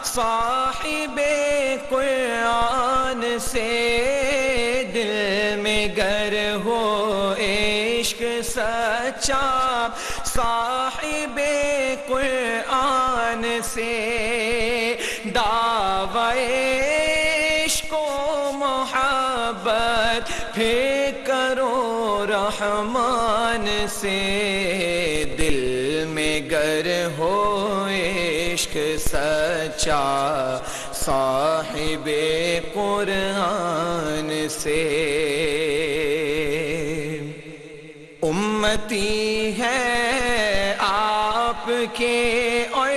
صاحب قرآن سے دل میں گر ہو عشق سچا، صاحب قرآن سے دعوی عشق و محبت پھر کرو رحمان سے، دل میں گر ہو عشق سچا صاحب قرآن سے۔ امتی ہے آپ کے اور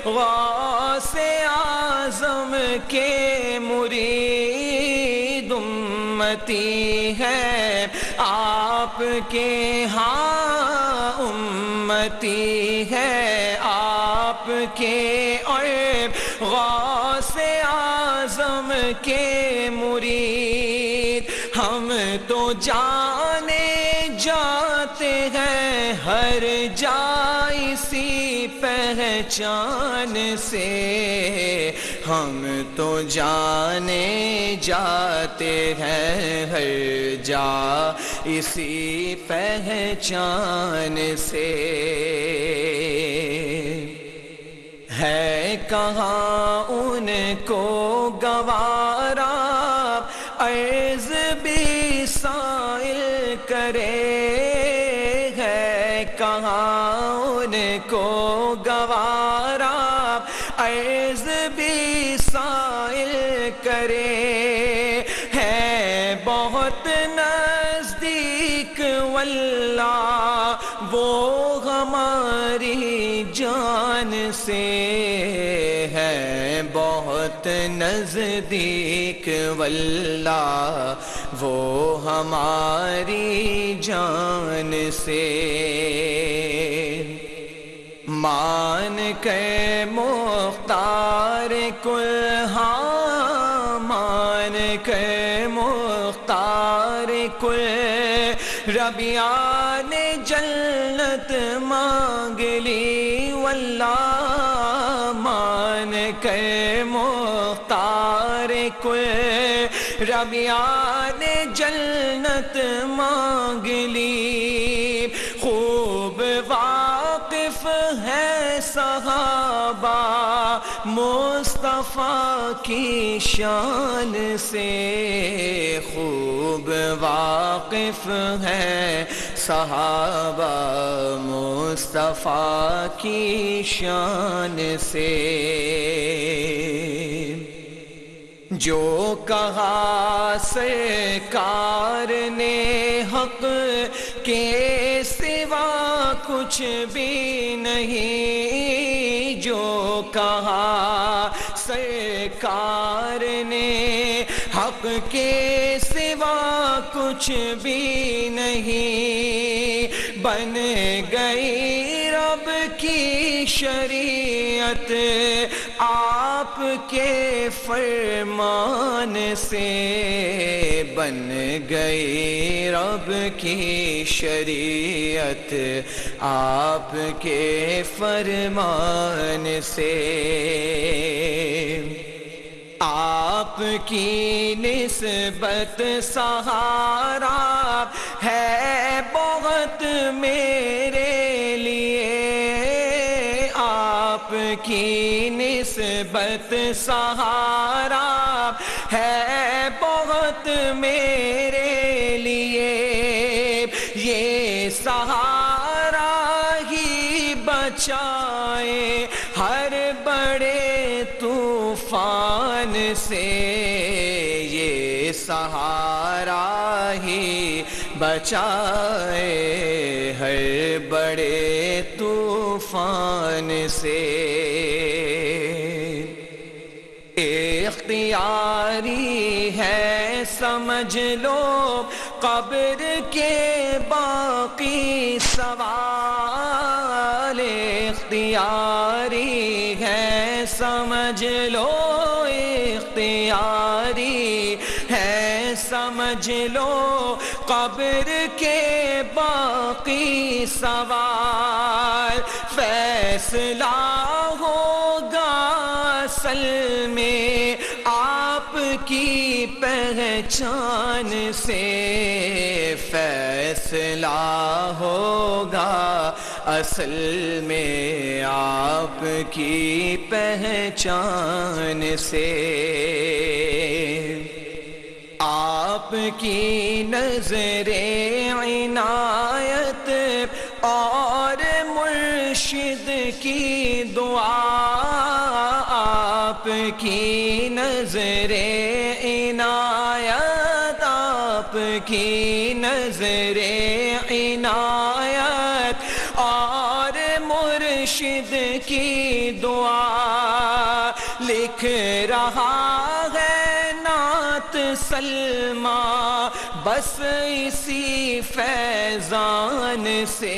غوث اعظم کے مرید، امتی ہے آپ کے ہاں، امتی ہے آپ کے اور غوث اعظم کے مرید، ہم تو جانے جاتے ہیں ہر جا اسی پہچان سے، ہم تو جانے جاتے ہیں ہر جا اسی پہچان سے۔ ہے کہاں ان کو گوارا عرض بھی سائل کرے، ہے کہاں ان کو گوارا عرض بھی سائل کرے، ہے بہت نزدیک واللہ وہ ہماری جان سے، ہے بہت نزدیک واللہ وہ ہماری جان سے۔ مان کے مختار کل، ہاں مان کے مختار کل، ربیان جنت مانگ لی واللہ، مان کے مختار کل، ربیان جنت مانگ لی، خوب واقف ہے صحابہ مصطفیٰ کی شان سے، خوب واقف ہے صحابہ مصطفیٰ کی شان سے۔ جو کہا سرکار نے حق کے سوا کچھ بھی نہیں، جو کہا سرکار نے حق کے سوا کچھ بھی نہیں، بن گئی رب کی شریعت آپ کے فرمان سے، بن گئی رب کی شریعت آپ کے فرمان سے۔ آپ کی نسبت سہارا ہے بہت میرے لیے، آپ کی نسبت سہارا ہے بہت میرے لیے، یہ سہارا ہی بچائے ہر بڑے طوفان سے، یہ سہارا ہی بچائے ہر بڑے طوفان سے۔ اختیاری ہے سمجھ لو قبر کے باقی سوال، اختیاری ہے سمجھ لو، اختیاری ہے سمجھ لو قبر کے باقی سوال، فیصلہ ہوگا اصل میں آپ کی پہچان سے، فیصلہ ہوگا اصل میں آپ کی پہچان سے۔ آپ کی نظر عنایت اور مرشد کی دعا، آپ کی نظر عنایت، آپ کی نظر عنایت اور مرشد کی دعا، لکھ رہا ہے نعت سلمیٰ بس اسی فیضان سے،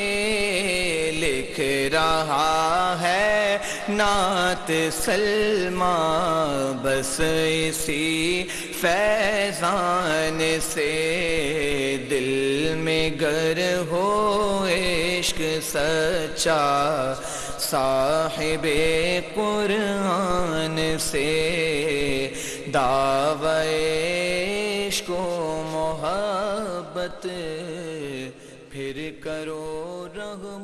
لکھ رہا ہے نعت سلمیٰ بس اسی فیضان سے۔ دل میں گر ہو عشق سچا صاحب قرآن سے، دعوی عشق و محبت پھر کرو رحم